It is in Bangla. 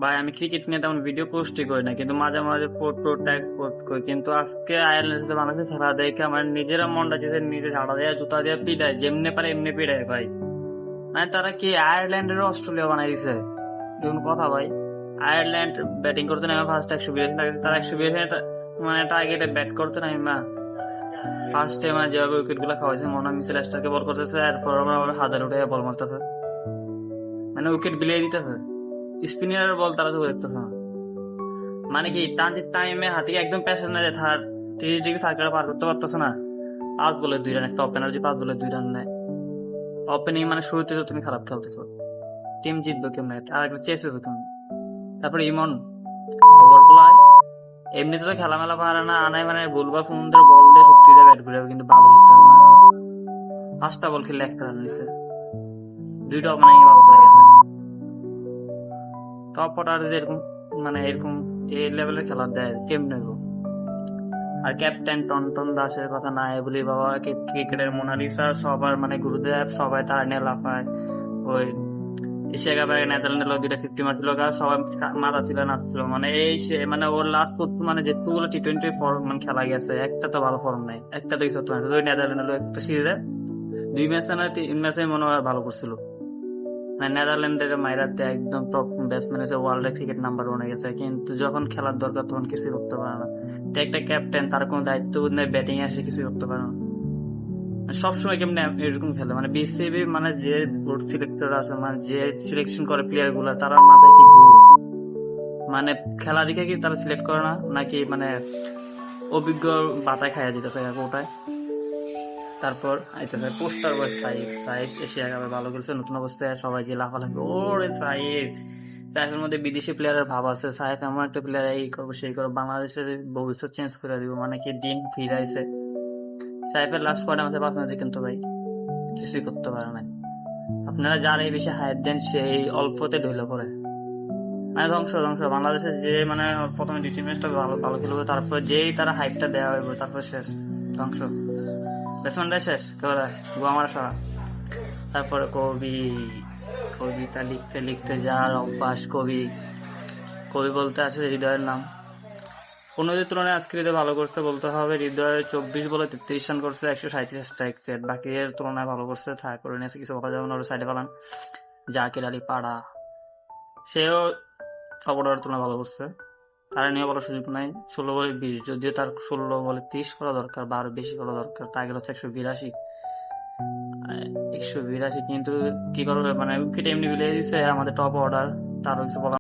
ভাই আমি ক্রিকেট নিয়ে তেমন ভিডিও পোস্টই করি না, কিন্তু মাঝে মাঝে ফটো ট্যাক্স পোস্ট করি। কিন্তু আজকে আয়ারল্যান্ডের সাথে বাংলাদেশের খেলা দেখে আমার নিজেরা মনটা যেতে নিজে ঝাড়া দেয়, জুতা দিয়ে পিটায়, যেমনি পারে এমনি পিটায় ভাই। মানে তারা কি আয়ারল্যান্ডের অস্ট্রেলিয়া বানাই দিছে? যেমন কথা ভাই, আয়ারল্যান্ড ব্যাটিং করতে নামে ফার্স্ট 182 লাগে, তারা 182 মানে টার্গেটে ব্যাট করতে নামে না ফার্স্টে মানে যেভাবে উইকেট গুলা খাওয়াইছে, মনে হয় মিচেল স্টার্ককে বল করতেছে, এরপর আবার হাজার উঠে বল মারতেছে, মানে উইকেট বিলিয়ে দিতেছে। স্পিনারের বল তারা তো দেখতেছে না। মানে কি তানজিদ তামিমের হাতে কি একদম প্রেশার না যে তার 3 ডিগ্রি সার্কেল পার করতে পারতেছে না? 5 বলে 2 রান, একটা ওপেনার যে 5 বলে 2 রান নেয় ওপেনিং, মানে শুরুতে তো তুমি খারাপ খেলতেছো, টিম জিতবে কেমনে, আর একটা চেস হবে কেমনে? তারপরে ইমন ওভার গুলায় এমনিতে তো খেলামেলা পারে না, আনায় মানে বলবা সমুদ্র বল দিয়ে শক্তি দিয়ে ব্যাট ঘুরে, কিন্তু ভালো জিততে পারবে না। 5টা বল খেললে 1 রান নিছে, 2টা ওপেনিং ভালো লাগেছে। টপ অর্ডার যদি এরকম মানে এরকম এই লেভেলের খেলা দেয় কেমনে গো? আর ক্যাপ্টেন টন্টন দাসের কথা নাই বলি বাবা, ক্রিকেটের মোনালিসা, সবার মানে গুরুদেব, সবাই তারা নিয়ে লাফায়। ওই এশিয়া কাপে নেদারল্যান্ডের 2টা 50 মারছিল, সবাই মাথা ছিল নাচছিল, মানে এই সে মানে ওর লাস্ট মানে যেগুলো T20 ফর্ম মানে খেলা গেছে, একটা তো ভালো ফর্ম নেই, একটা তো কিছু হতো না। ওই নেদারল্যান্ডের একটা সিরিজে 2 ম্যাচে না 3 ম্যাচে মনে হয় ভালো করছিল, মানে নেদারল্যান্ডের মাইরাতে একদম টপ ব্যাটসম্যান হয়েছে, ওয়ার্ল্ড ক্রিকেট নাম্বার 1 হয়ে গেছে, কিন্তু যখন খেলার দরকার তখন কিছুই করতে পারে না। তো একটা ক্যাপ্টেন, তার কোনো দায়িত্ব নেই, ব্যাটিং এ এসে কিছুই করতে পারে না। সবসময় কেমনে এরকম খেলে, মানে বিসিবি মানে যে বোর্ড সিলেক্টর আছে, মানে যে সিলেকশন করে প্লেয়ার গুলা, তার মাথায় কি গু? মানে খেলা দেখে কি তারা সিলেক্ট করে না, নাকি মানে অভিজ্ঞ বাতায় খাইয়া যেতেছে ওটায়? তারপর আইতেছে poster boy Saeed, Saeed Asia কাপে ভালো খেলছে, নতুন অবস্থায় সবাই যে লাফালাফি, ওরে সাইদ। সাইফের মধ্যে বিদেশি প্লেয়ারের ভাব আছে, সাইফ এমন একটা প্লেয়ার, এই করবো সেই করবো, বাংলাদেশের ভবিষ্যৎ চেঞ্জ করে দিব, মানে কি দিন ফিরাইছে। সাইফের লাস্ট 5টা ম্যাচে 5 ম্যাচ কিন্তু ভাই কিছুই করতে পারে না। আপনারা যার এই বেশি হাইপ দেন সেই অল্পতে ঢুলে পড়ে, মানে ধ্বংস ধ্বংস। বাংলাদেশে যে মানে প্রথমে 2-3 ম্যাচটা ভালো ভালো খেলবে, তারপরে যেই তারা হাইপটা দেওয়া হইব, তারপরে শেষ, ধ্বংস। ব্যাটসম্যানটাই শেষ কেবল, গোয়ামারা সারা। তারপরে কবি, কবিতা লিখতে লিখতে যার অভ্যাস, কবি, কবি বলতে আসে হৃদয়ের নাম। অন্যদের তুলনায় আজকে হৃদয় ভালো করছে বলতে হবে, হৃদয় 24 বলে 33 রান করছে, 137 স্ট্রাইক রেট, বাকিদের তুলনায় ভালো করছে, থাকা করে নিয়েছে, কিছু বলা যাবে না। ওর সাইডে পেলাম জাকির আলী পাড়া, সেও অপরাধের তুলনায় ভালো করছে, তারা নিয়ে বলার সুযোগ নাই। 16 বলে 20, যদিও তার 16 বলে 30 করা দরকার বা আরো বেশি করা দরকার, টার্গেট হচ্ছে 182। 182, কিন্তু কি করবে, মানে উইকেট এমনি বিলিয়ে দিচ্ছে আমাদের টপ অর্ডার, তারও কিছু বলার